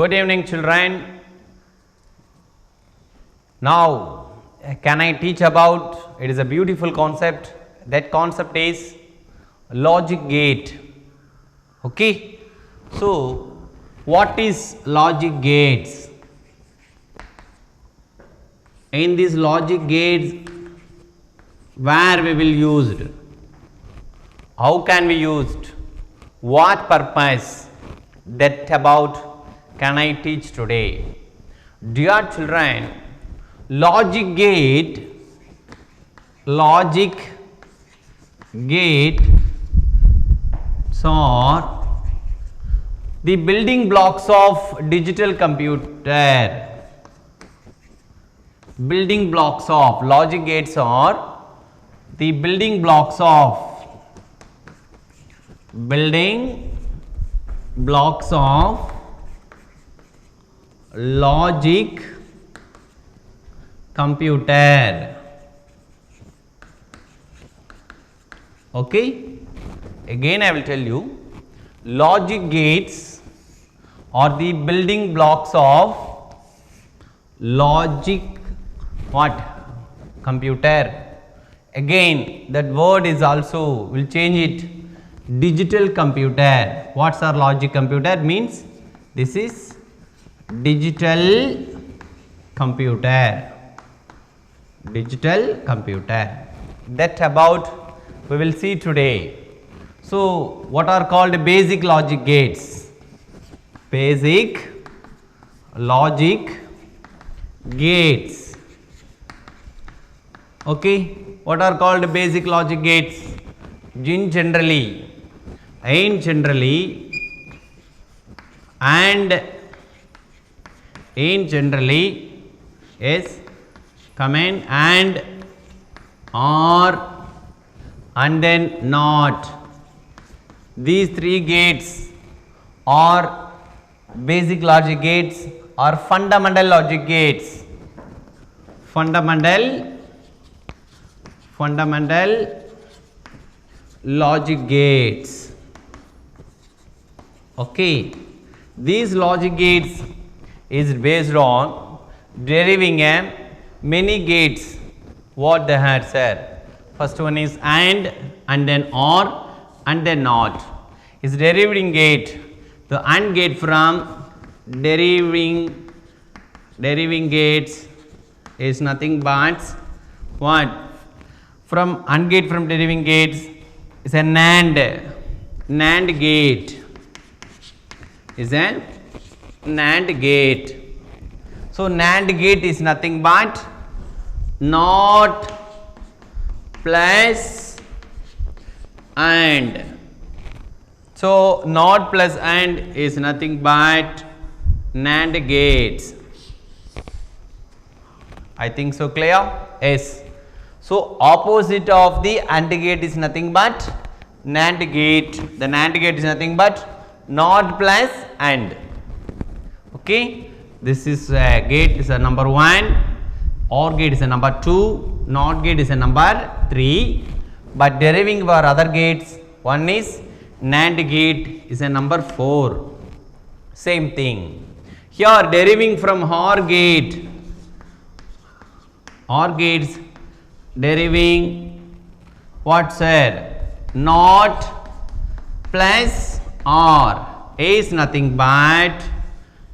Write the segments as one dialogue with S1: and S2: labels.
S1: Good evening, children. Now, can I teach about, it is a beautiful concept, that concept is logic gate. Okay. So, what is logic gates? In these logic gates, where we will use it? How can we use it? What purpose? That about can I teach today? Dear children, logic gates are the building blocks of digital computer. Building blocks of logic gates are the building blocks of logic computer. Okay. Again I will tell you, logic gates are the building blocks of logic computer. Again that word is also, will change it, digital computer. What's our logic computer means? This is digital computer. That about we will see today. So, what are called basic logic gates? Basic logic gates. Okay. What are called basic logic gates? In generally and in generally is command and or and then not. These three gates are basic logic gates or fundamental logic gates. Fundamental logic gates. Okay. These logic gates is based on deriving many gates. What they had said. First one is and then or and then not. Is deriving gate. The AND gate from deriving gates is nothing but what? From AND gate from deriving gates is a NAND gate. Is a NAND gate. So, NAND gate is nothing but not plus and. So, not plus and is nothing but NAND gates. I think so clear? Yes. So, opposite of the AND gate is nothing but NAND gate. The NAND gate is nothing but not plus and. Okay. This is a gate is a number 1, OR gate is a number 2, NOT gate is a number 3, but deriving for other gates, one is NAND gate is a number 4. Same thing. Here deriving from OR gate, OR gates deriving what said? Not plus or is nothing but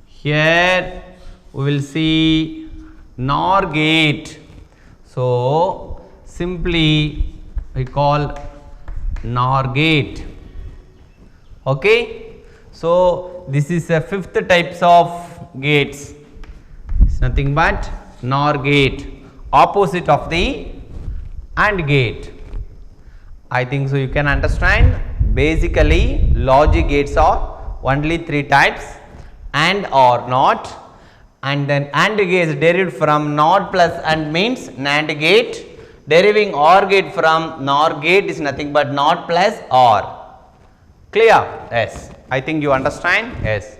S1: here we will see NOR gate. So, simply we call NOR gate. Okay. So, this is a fifth types of gates. It's nothing but NOR gate, opposite of the AND gate. I think so you can understand. Basically, logic gates are only 3 types, and or not, and then AND gate is derived from not plus and means NAND gate, deriving OR gate from NOR gate is nothing but not plus or. Clear? Yes. I think you understand. Yes.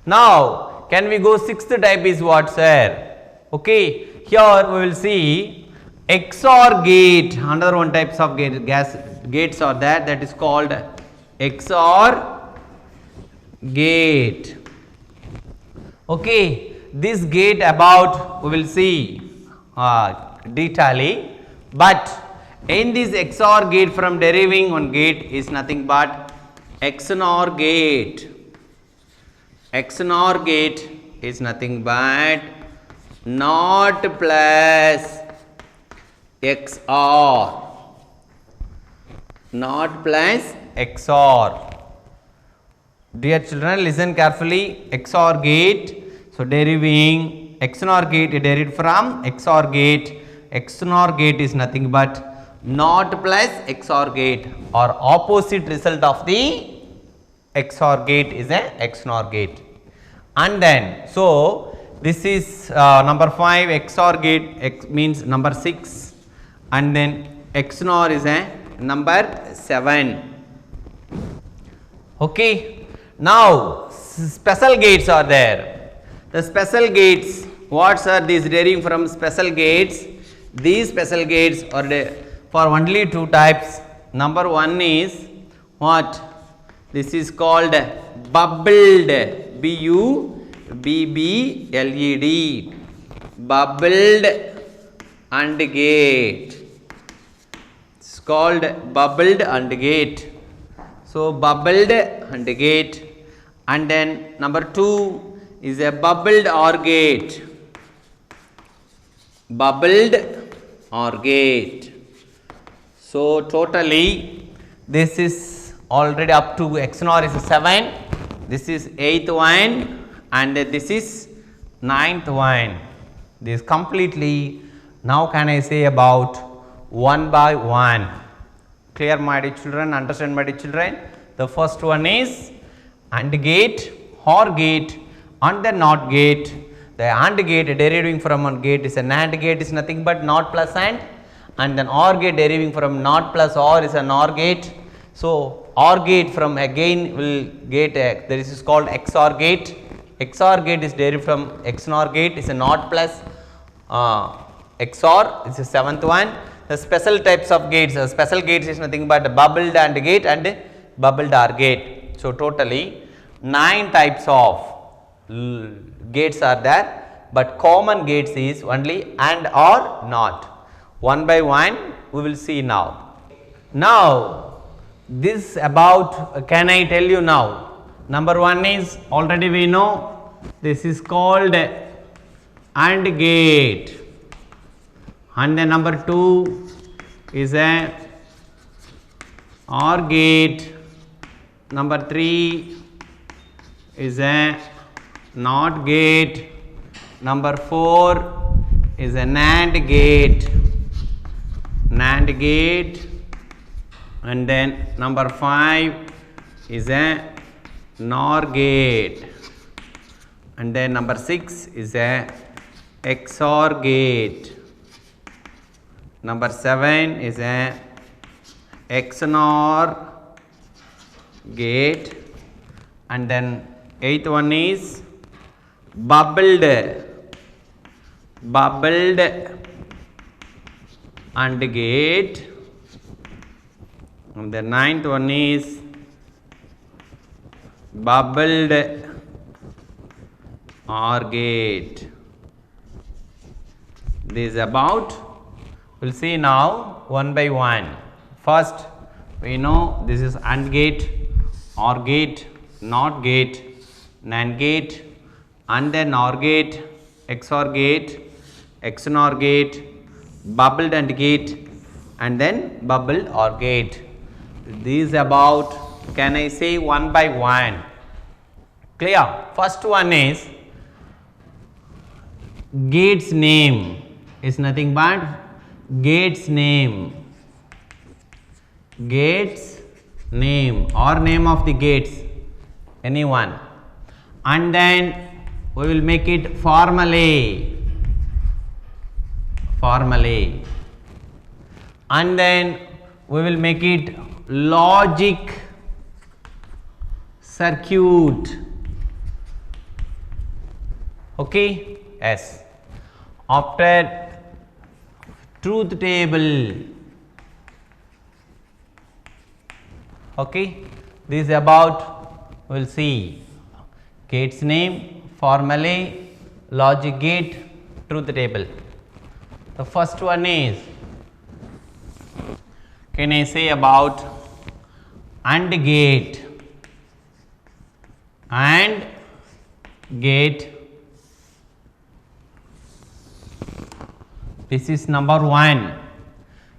S1: Now, can we go sixth type is what, sir? Okay. Here we will see XOR gate. Another one types of gates are there, that is called XOR gate. Okay, this gate about we will see detailing, but in this XOR gate from deriving one gate is nothing but XNOR gate. XNOR gate is nothing but NOT plus XOR. NOT plus XOR. Dear children, listen carefully. XOR gate. So deriving XNOR gate derived from XOR gate. XNOR gate is nothing but NOT plus XOR gate, or opposite result of the XOR gate is a XNOR gate. And then so this is number 5, XOR gate X means number 6, and then XNOR is a number 7. Okay. Now special gates are there. The special gates, what are these deriving from special gates? These special gates are for only 2 types. Number 1 is what? This is called bubbled, B-U-B-B-L-E-D, bubbled AND gate. It's called bubbled AND gate. So bubbled AND gate. And then number 2 is a bubbled OR gate. Bubbled OR gate. So totally this is already up to XNOR is 7, this is 8th one, and this is 9th one. This completely, now can I say about 1 by 1. Clear, my dear children? Understand, my dear children? The first one is AND gate, OR gate, and the NOT gate. The AND gate deriving from one gate is a NAND gate, is nothing but NOT plus AND, and then OR gate deriving from NOT plus OR is a NOR gate. So OR gate from again will get this is called XOR gate. XOR gate is derived from XNOR gate, is a NOT plus XOR, is the 7th one. The special types of gates, special gates is nothing but bubbled AND gate and bubbled OR gate. So totally 9 types of gates are there, but common gates is only AND or NOT. 1 by 1 we will see now. Now this about, can I tell you now? Number 1 is already we know, this is called AND gate, and then number 2 is a OR gate, number 3 is a NOT gate, number 4 is a NAND gate, and then number 5 is a NOR gate, and then number 6 is a XOR gate, number 7 is a XNOR gate, and then 8th one is bubbled AND gate, and the 9th one is bubbled OR gate. This is about, we will see now 1 by 1. First we know this is AND gate, OR gate, NOT gate, NAND gate, and then OR gate, XOR gate, XNOR gate, bubbled AND gate, and then bubbled OR gate. These about, can I say 1 by 1? Clear? First one is gate's name, is nothing but gate's name, or name of the gates, any one, and then we will make it formally, and then we will make it logic circuit. Okay, yes. After truth table, okay, this is about, we will see gate's name, formally logic gate, truth table. The first one is, can I say about AND gate? AND gate, this is number 1.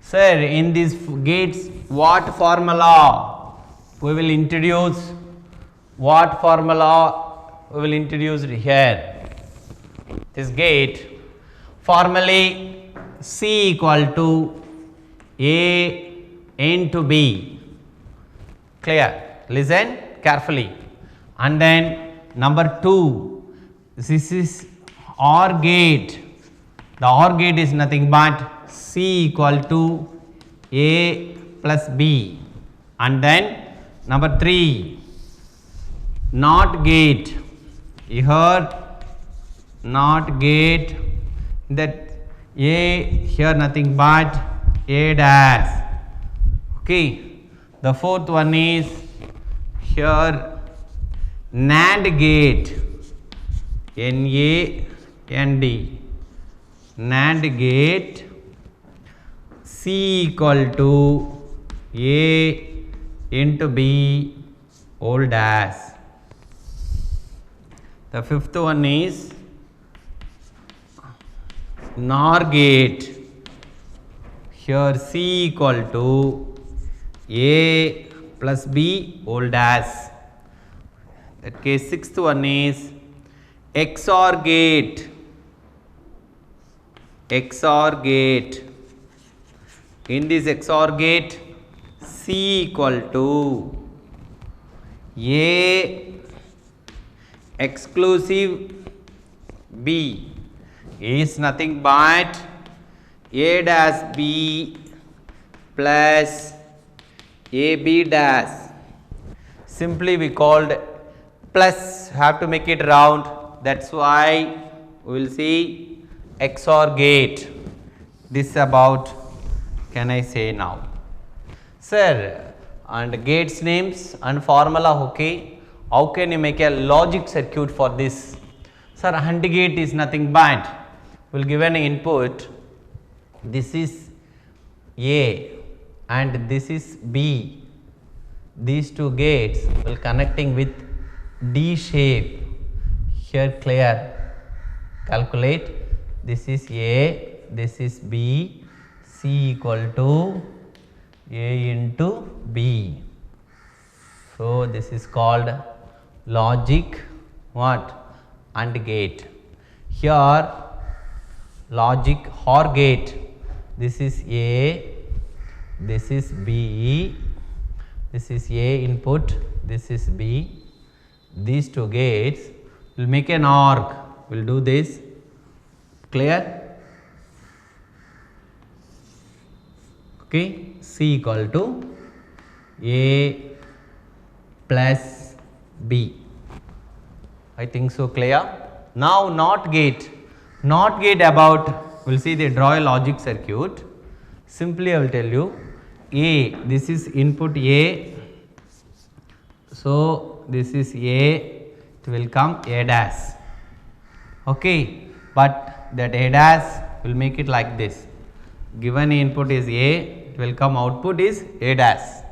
S1: Sir, in these gates what formula we will introduce? What formula we will introduce here? This gate formally C equal to A into B. Clear? Listen carefully. And then number 2, this is OR gate. The OR gate is nothing but C equal to A plus B. And then number 3, NOT gate. You heard? NOT gate, that A here nothing but A dash. Okay. The fourth one is here NAND gate, NAND, NAND gate, C equal to A into B whole dash. The fifth one is NOR gate, here C equal to A plus B whole dash. That case sixth one is XOR gate, XOR gate. In this XOR gate, C equal to A exclusive B is nothing but A dash B plus AB dash. Simply we called plus, have to make it round, that's why we will see XOR gate. This about, can I say now? Sir, and gates names and formula, okay, how can you make a logic circuit for this? Sir, AND gate is nothing but, we will give an input, this is A and this is B. These two gates will connecting with D shape. Here clear. Calculate. This is A, this is B, C equal to A into B. So this is called logic what? AND gate. Here logic OR gate. This is A, this is B, this is A input, this is B. These two gates will make an OR. We will do this. Clear? Okay. C equal to A plus B. I think so. Clear? Now NOT gate. NOT gate about, we will see they draw a logic circuit. Simply I will tell you, A, this is input A. So this is A, it will come A dash. Okay, but that A dash will make it like this. Given input is A, it will come output is A dash.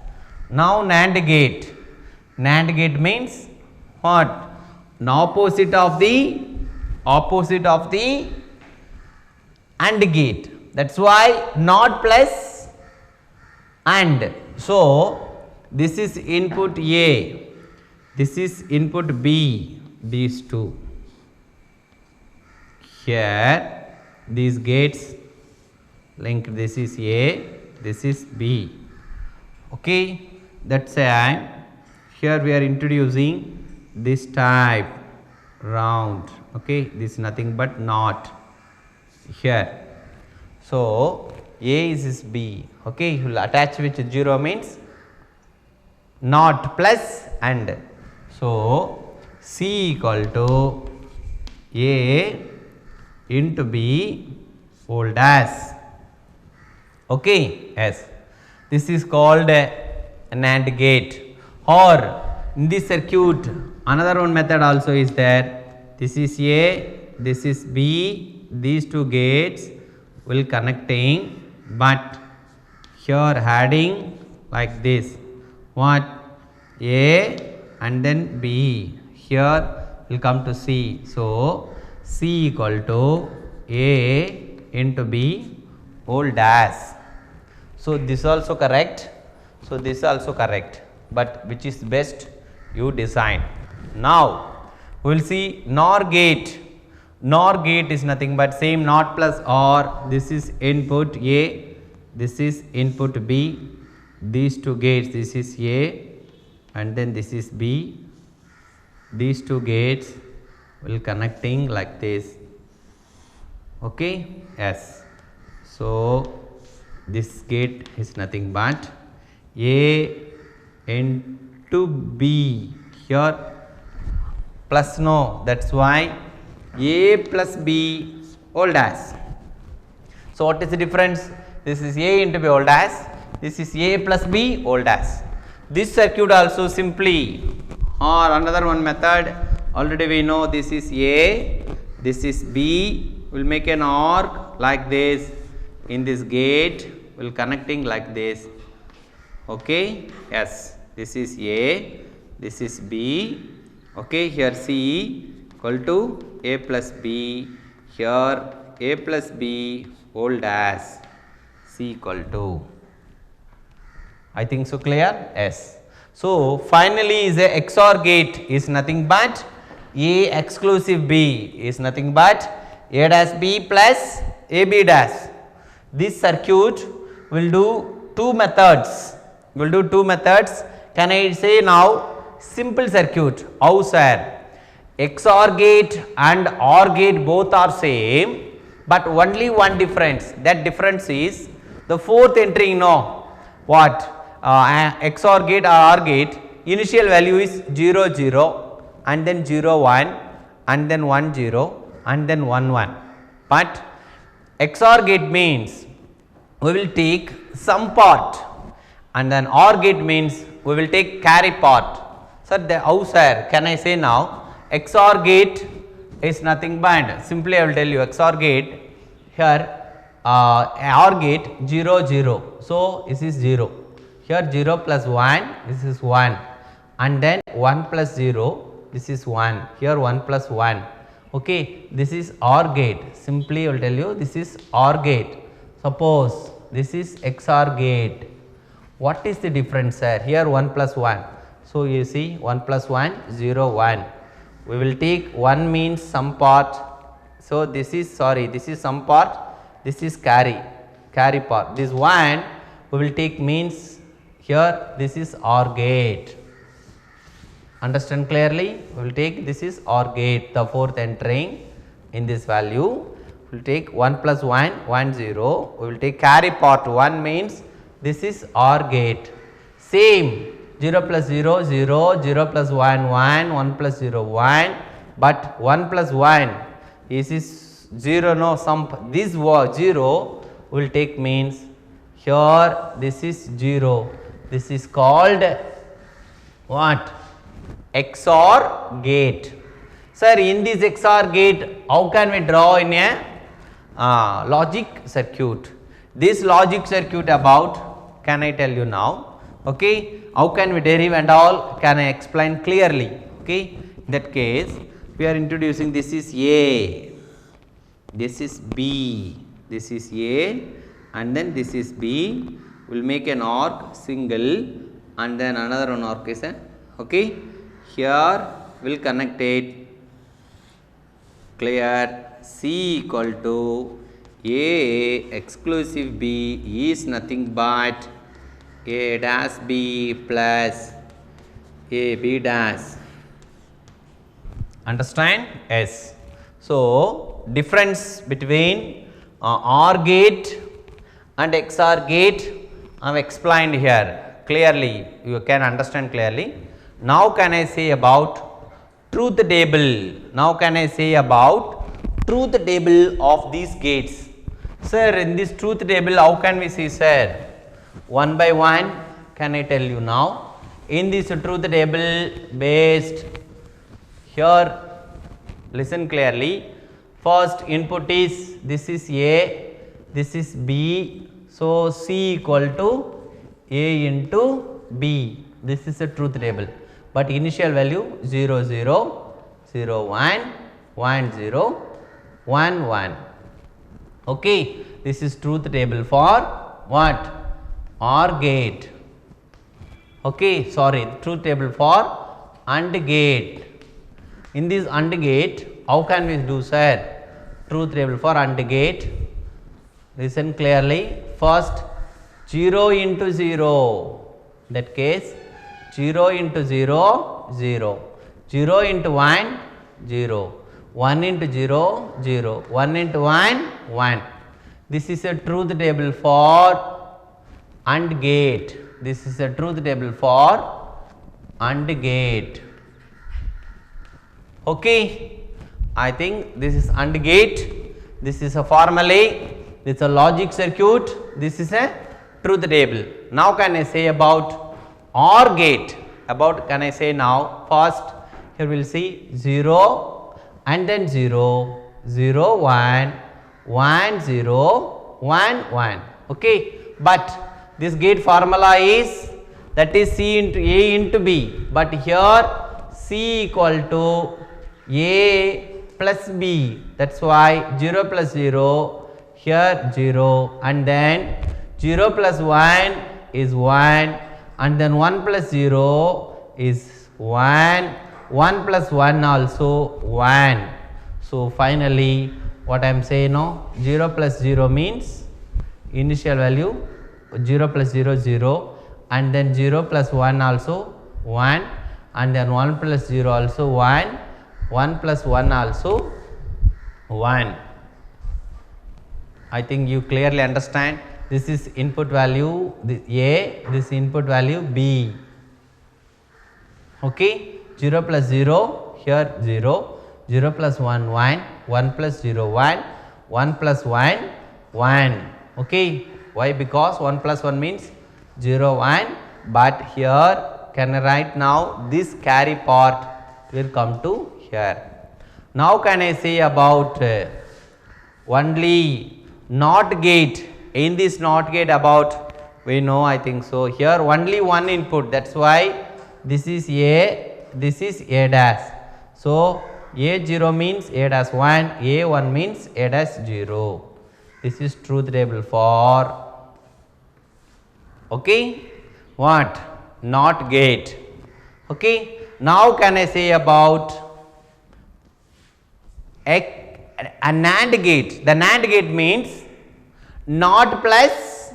S1: Now NAND gate. NAND gate means what? An opposite of the AND gate. That's why NOT plus AND. So this is input A, this is input B, these two. Here these gates linked, this is A, this is B. Okay, that's why here we are introducing this type round. Okay, this is nothing but NOT here. So A is B. Okay, you will attach with 0 means NOT plus AND. So C equal to A into B whole dash. Okay, yes. This is called a NAND gate. Or in this circuit, another one method also is there. this is A, this is B, these two gates will connecting, but here adding like this, what, A and then B, here will come to C. So C equal to A into B whole dash. So this also correct, so this also correct, but which is best you design. Now we will see NOR gate. NOR gate is nothing but same NOT plus OR. This is input A, this is input B, these two gates, this is A and then this is B. These two gates will connecting like this. Okay, yes. So this gate is nothing but A into B, here plus no, that's why A plus B whole dash. So what is the difference? This is A into B whole dash, this is A plus B whole dash. This circuit also simply, or another one method, already we know this is A, this is B, will make an arc like this, in this gate will connecting like this. Okay, yes, this is A, this is B. Okay, here C equal to A plus B, here A plus B whole dash, C equal to. I think so clear? Yes. So finally is a XOR gate is nothing but A exclusive B is nothing but A dash B plus AB dash. This circuit will do two methods. Can I say now simple circuit? How sir? XOR gate and OR gate both are same, but only one difference. That difference is the fourth entry. No, what? XOR gate or OR gate, initial value is 0 0 and then 0 1 and then 1 0 and then 1 1. But XOR gate means we will take some part, and then OR gate means we will take carry part. Sir, how sir can I say now? XOR gate is nothing but, simply I will tell you, XOR gate here OR gate 0 0. So this is 0. Here 0 plus 1, this is 1, and then 1 plus 0, this is 1, here 1 plus 1. Okay, this is OR gate, simply I will tell you this is OR gate. Suppose this is XOR gate. What is the difference sir? Here 1 plus 1. So you see 1 plus 1, 0 1. We will take 1 means some part. So this is some part, this is carry part. This 1 we will take means here this is OR gate. Understand clearly? We will take this is OR gate, the fourth entering in this value. We will take 1 plus 1, 1 0. We will take carry part 1 means this is OR gate. Same 0 plus 0 0, 0 plus 1 1, 1 plus 0 1, but 1 plus 1 is 0, no, some this 0 will take means here this is 0. This is called what? XOR gate. Sir, in this XOR gate, how can we draw in a logic circuit? This logic circuit about, can I tell you now? Okay, how can we derive and all? Can I explain clearly? Okay, in that case, we are introducing this is A, this is B, this is A, and then this is B. Will make an arc single, and then another one arc is a, okay, here will connect it, clear. C equal to A exclusive B is nothing but A dash B plus A B dash. Understand? Yes. So difference between OR gate and XOR gate I have explained here clearly, you can understand clearly. Now can I say about truth table? Now can I say about truth table of these gates? Sir, in this truth table how can we see sir? One by one can I tell you now? In this truth table based here Listen clearly. First input is, this is A, this is B. So, C equal to A into B. This is a truth table. But initial value 0, 0, 0, 1, 1, 0, 1, 1. Okay. This is truth table for what? OR gate. Okay. Sorry. Truth table for AND gate. In this AND gate, how can we do, sir? Truth table for AND gate. Listen clearly. First 0 into 0. That case 0 into 0, 0. 0 into 1, 0. 1 into 0, 0. 1 into 1, 1. This is a truth table for AND gate. This is a truth table for AND gate. Okay. I think this is AND gate. This is a formulae. This is a logic circuit. This is a truth table. Now, can I say about OR gate? About, can I say now? First, here we will see 0 and then 0, 0, 1, 1, 0, 1, 1. Okay. But this gate formula is, that is C into A into B. But here C equal to A plus B. That is why 0 plus 0, here 0, and then 0 plus 1 is 1, and then 1 plus 0 is 1, 1 plus 1 also 1. So, finally, what I am saying now, 0 plus 0 means initial value 0 plus 0, 0, and then 0 plus 1 also 1, and then 1 plus 0 also 1, 1 plus 1 also 1. I think you clearly understand. This is input value A, this input value B. Okay. 0 plus 0, here 0, 0 plus 1, 1, 1 plus 0, 1, 1 plus 1, 1. Okay. Why? Because 1 plus 1 means 0, 1, but here can I write now this carry part will come to here. Now, can I say about only NOT gate? In this NOT gate, about we know, I think so, here only one input, that is why this is A, this is A dash. So, A0 means A dash 1, A1 means A dash 0. This is truth table for, okay, what? NOT gate. Okay. Now, can I say about a NAND gate? The NAND gate means NOT plus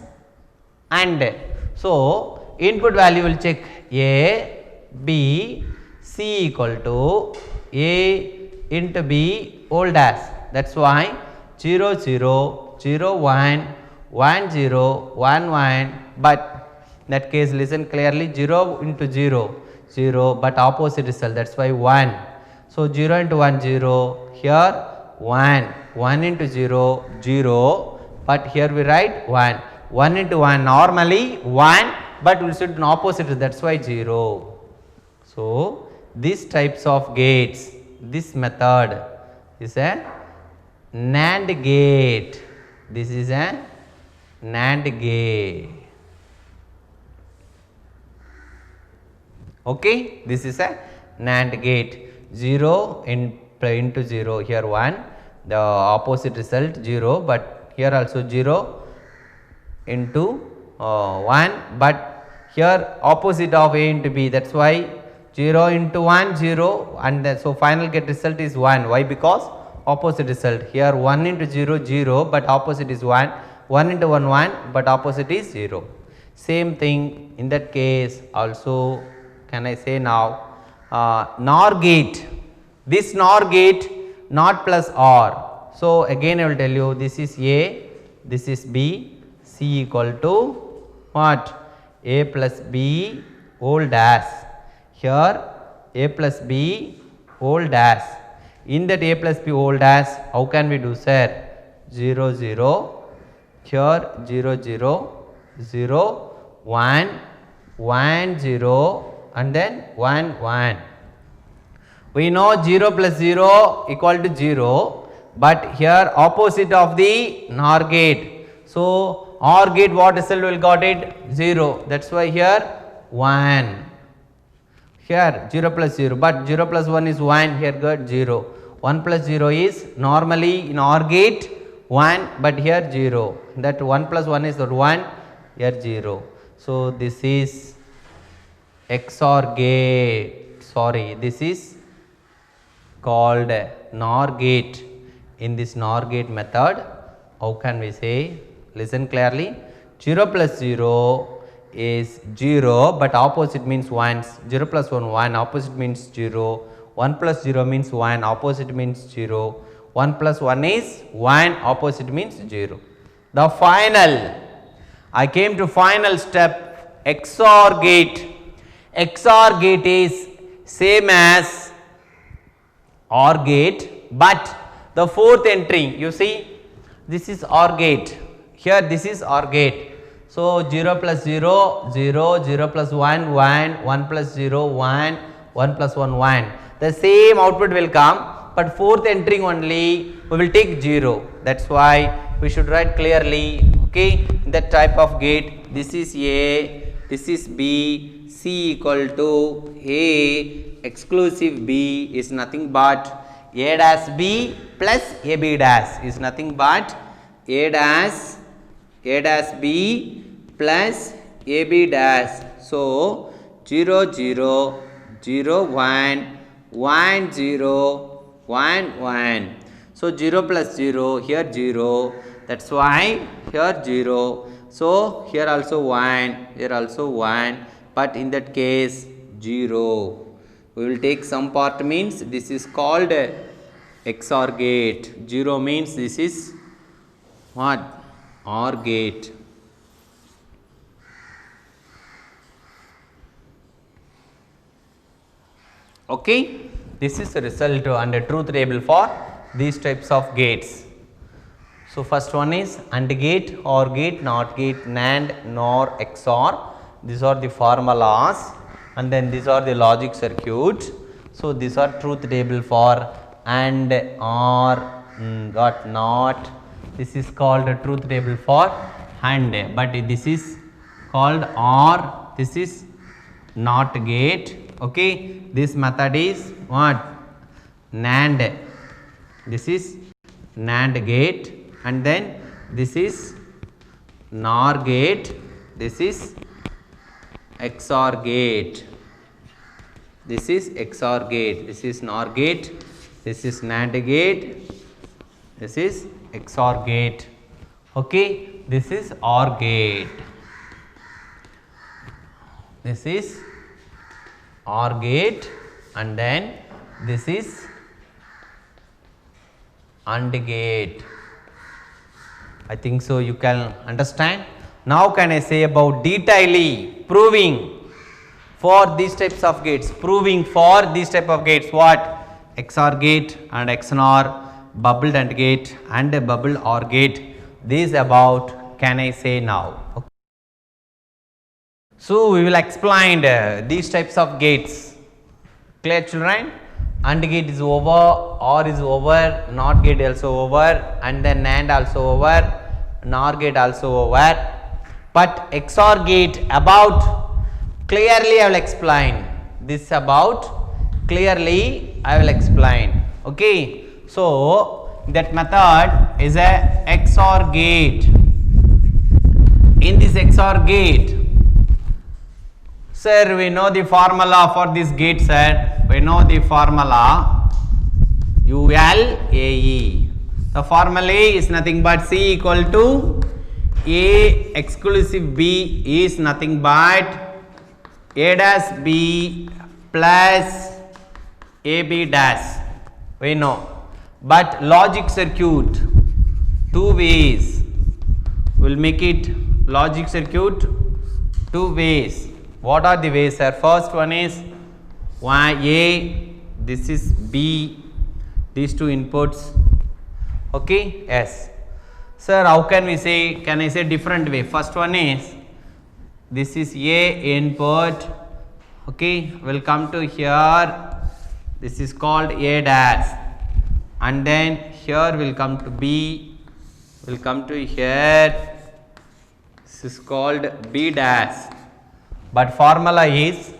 S1: AND. So, input value will check A, B, C equal to A into B whole dash. That is why 0, 0, 0, 1, 1, 0, 1, 1, but in that case listen clearly, 0 into 0, 0, but opposite result, that is why 1. So, 0 into 1, 0, here 1, 1 into 0, 0, but here we write 1, 1 into 1 normally 1, but we will should an opposite, that is why 0. So, these types of gates, this method is a NAND gate. This is a NAND gate. Okay, this is a NAND gate. 0 into 0, here 1, the opposite result 0, but here also 0 into 1, but here opposite of A into B, that is why 0 into 1, 0, and then, so final get result is 1. Why? Because opposite result, here 1 into 0, 0, but opposite is 1, 1 into 1, 1, but opposite is 0. Same thing in that case also, can I say now, NOR gate. This NOR gate, NOT plus OR. So, again I will tell you, this is A, this is B, C equal to what? A plus B whole dash. Here A plus B whole dash. In that A plus B whole dash, how can we do, sir? 0, 0, here 0, 0, 0, 1, 1, 0, and then 1, 1. We know 0 plus 0 equal to 0, but here opposite of the NOR gate. So, OR gate what result will got it? 0. That is why here 1. Here 0 plus 0, but 0 plus 1 is 1, here got 0. 1 plus 0 is normally in OR gate 1, but here 0. That 1 plus 1 is 1, here 0. So, this is XOR gate, sorry, this is called NOR gate. In this NOR gate method, how can we say? Listen clearly. 0 plus 0 is 0, but opposite means 1. 0 plus 1, 1, opposite means 0. 1 plus 0 means 1, opposite means 0. 1 plus 1 is 1, opposite means 0. The final, I came to final step, XOR gate. XOR gate is same as OR gate, but the fourth entry, you see, this is OR gate. Here this is OR gate. So, 0 plus 0, 0, 0 plus 1, 1, 1 plus 0, 1, 1 plus 1, 1. The same output will come, but fourth entry only we will take 0. That is why we should write clearly, okay, that type of gate. This is A, this is B, C equal to A, exclusive B is nothing but A dash B plus AB dash is nothing but A dash B plus AB dash. So, 0 0 0 1 1 0 1 1. So, 0 plus 0, here 0, that is why here 0. So, here also 1, here also 1, but in that case 0. We will take some part, means this is called XOR gate. 0 means this is what? OR gate. Okay, this is the result and a truth table for these types of gates. So, first one is AND gate, OR gate, NOT gate, NAND, NOR, XOR. These are the formulas, and then these are the logic circuit. So, these are truth table for AND, OR, got NOT. This is called a truth table for AND, but this is called OR. This is NOT gate. Okay, this method is what? NAND. This is NAND gate, and then this is NOR gate. This is XOR gate. This is XOR gate. This is NOR gate. This is NAND gate. This is XOR gate. Okay, this is OR gate. This is OR gate, and then this is AND gate. I think so you can understand. Now can I say about detailing, proving for these types of gates, proving for these type of gates what? XOR gate and XNOR, bubbled AND gate and a bubbled OR gate. This about can I say now. Okay. So, we will explain these types of gates. Clear children? AND gate is over, OR is over, NOT gate also over, and then NAND also over, NOR gate also over. But XOR gate about clearly I will explain. This about clearly I will explain. Okay. So, that method is a XOR gate. In this XOR gate, sir, we know the formula for this gate, sir. We know the formula ULAE. The formula is nothing but C equal to A exclusive B is nothing but A dash B plus AB dash. We know. But logic circuit, two ways. We will make it logic circuit two ways. What are the ways, sir? First one is A, this is B, these two inputs. Okay, yes. Sir, how can we say? Can I say different way? First one is this is A input. Okay, we'll come to here. This is called A dash, and then here will come to B, will come to here. This is called B dash, but formula is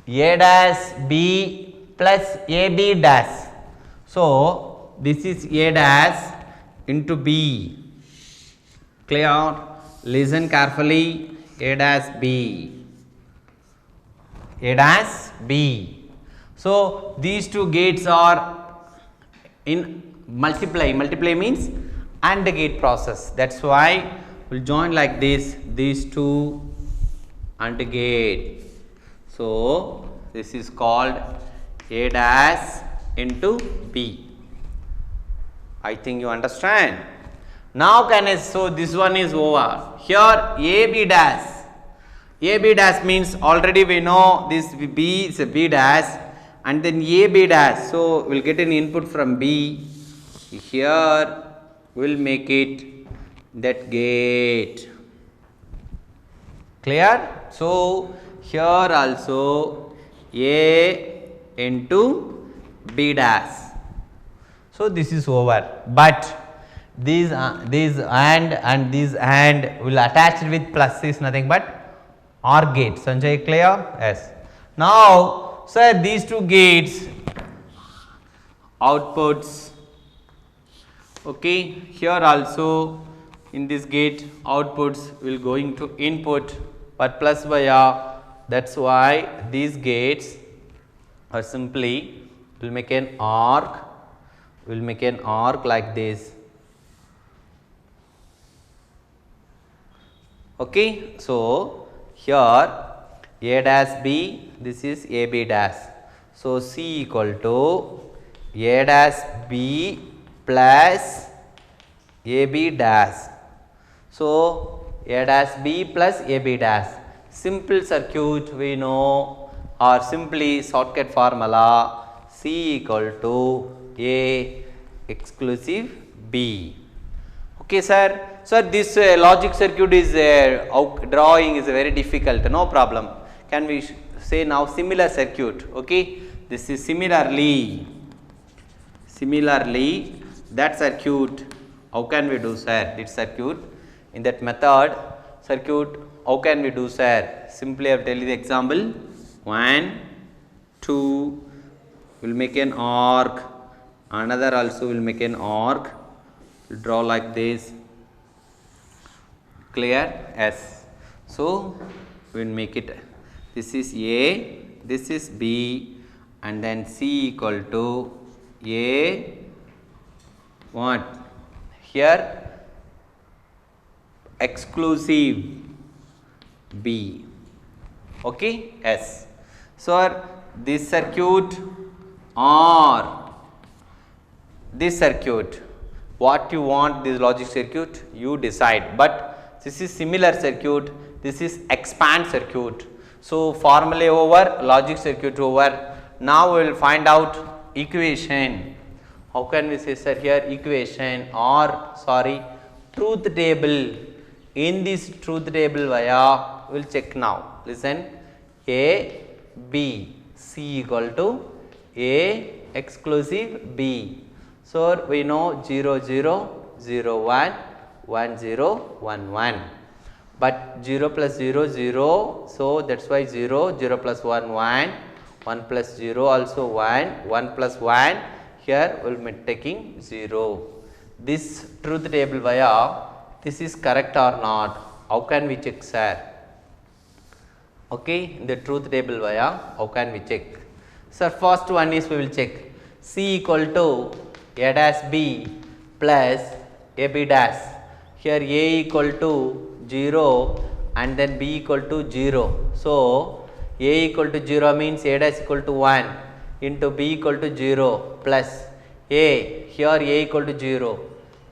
S1: A dash B plus AB dash. So this is A dash into B. Clear? Listen carefully. A dash B. A dash B. So these two gates are in multiply. Multiply means AND gate process. That's why we'll join like this. These two AND gate. So this is called A dash into B. I think you understand. Now can I, so this one is over. Here AB dash. AB dash means already we know this B is a B dash, and then AB dash. So we'll get an input from B. Here we'll make it that gate. Clear? So here also A into B dash. So this is over, but these and these and will attach with plus is nothing but OR gate. Sanjay, clear? Yes. Now, sir, these two gates outputs. Okay, here also in this gate outputs will going to input, but plus via. That's why these gates are simply will make an arc. Will make an arc like this. Okay, so here A dash B, this is AB dash. So C equal to A dash B plus AB dash. So A dash B plus AB dash. Simple circuit we know, or simply shortcut formula C equal to A exclusive B. Okay, sir. So this logic circuit is drawing is very difficult. No problem. Can we say now similar circuit? Okay. This is similarly that circuit. How can we do, sir? This circuit in that method circuit. How can we do, sir? Simply I will tell you the example. 1, 2 will make an arc. Another also will make an arc. Draw like this. Clear? Yes. So we will make it. This is A, this is B, and then C equal to A. What? Here exclusive B. Okay? Yes. So this circuit or this circuit, what you want this logic circuit, you decide, but this is similar circuit, this is expand circuit. So formula over, logic circuit over. Now we will find out equation. How can we say, sir, here equation or sorry truth table. In this truth table via we will check now. Listen, A, B, C equal to A exclusive B. So we know 0 0 0 1 1 0 1 1, but 0 plus 0 0, so that's why 0 0 plus 1 1 1 plus 0 also 1 1 plus 1, here we will be taking 0. This truth table via this is correct or not, how can we check, sir? Okay, in the truth table via how can we check? Sir, first one is we will check C equal to A dash B plus AB dash. Here A equal to 0 and then B equal to 0. So A equal to 0 means A dash equal to 1 into B equal to 0 plus A, here A equal to 0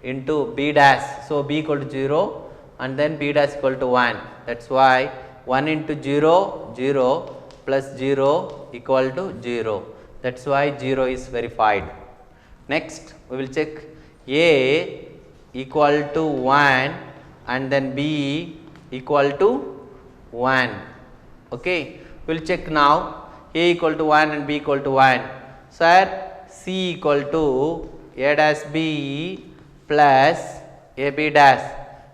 S1: into B dash. So B equal to 0 and then B dash equal to 1. That's why 1 into 0 0 plus 0 equal to 0. That's why 0 is verified. Next we will check A equal to 1 and then B equal to 1. Okay, we will check now A equal to 1 and B equal to 1. Sir, C equal to A dash B plus AB dash.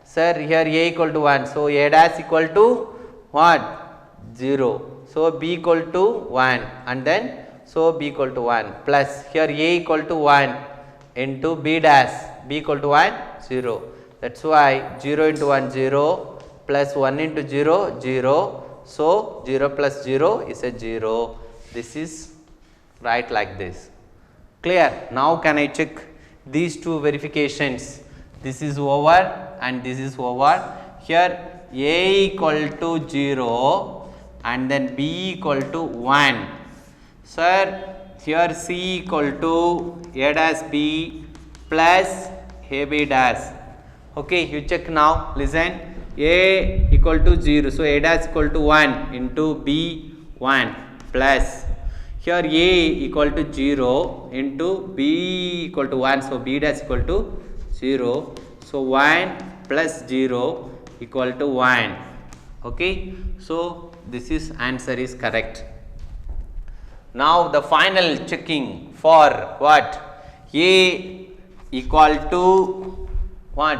S1: Sir, here A equal to 1. So, A dash equal to what? 0. So, B equal to 1 and then so B equal to 1 plus here A equal to 1 into B dash, B equal to 1, 0. That is why 0 into 1, 0 plus 1 into 0, 0. So, 0 plus 0 is a 0. This is right like this. Clear? Now, can I check these two verifications? This is over and this is over. Here A equal to 0 and then B equal to 1. Sir, here C equal to A dash B plus AB dash. Okay, you check now. Listen, A equal to 0. So, A dash equal to 1 into B 1 plus here A equal to 0 into B equal to 1. So, B dash equal to 0. So, 1 plus 0 equal to 1. Okay. So, this is answer is correct. Now, the final checking for what? A equal to what?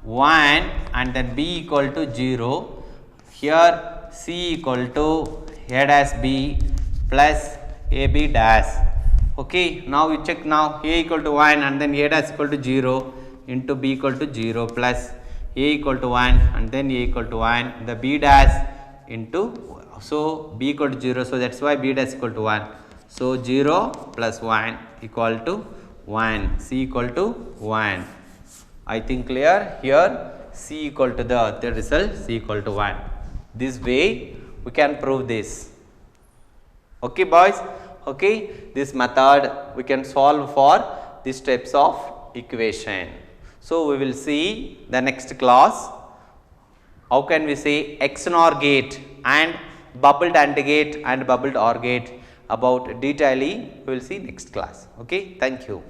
S1: 1 and then B equal to 0. Here C equal to A dash B plus AB dash. Okay, now we check now A equal to 1 and then A dash equal to 0 into B equal to 0 plus A equal to 1 and then A equal to 1, the B dash into, so B equal to 0, so that is why B dash equal to 1. So, 0 plus 1 equal to 1, C equal to 1. I think clear here, C equal to the result, C equal to 1. This way we can prove this. Okay boys, okay, this method we can solve for these types of equation. So, we will see the next class, how can we say XNOR gate and bubbled AND gate and bubbled OR gate, about detailing we will see next class. Okay, thank you.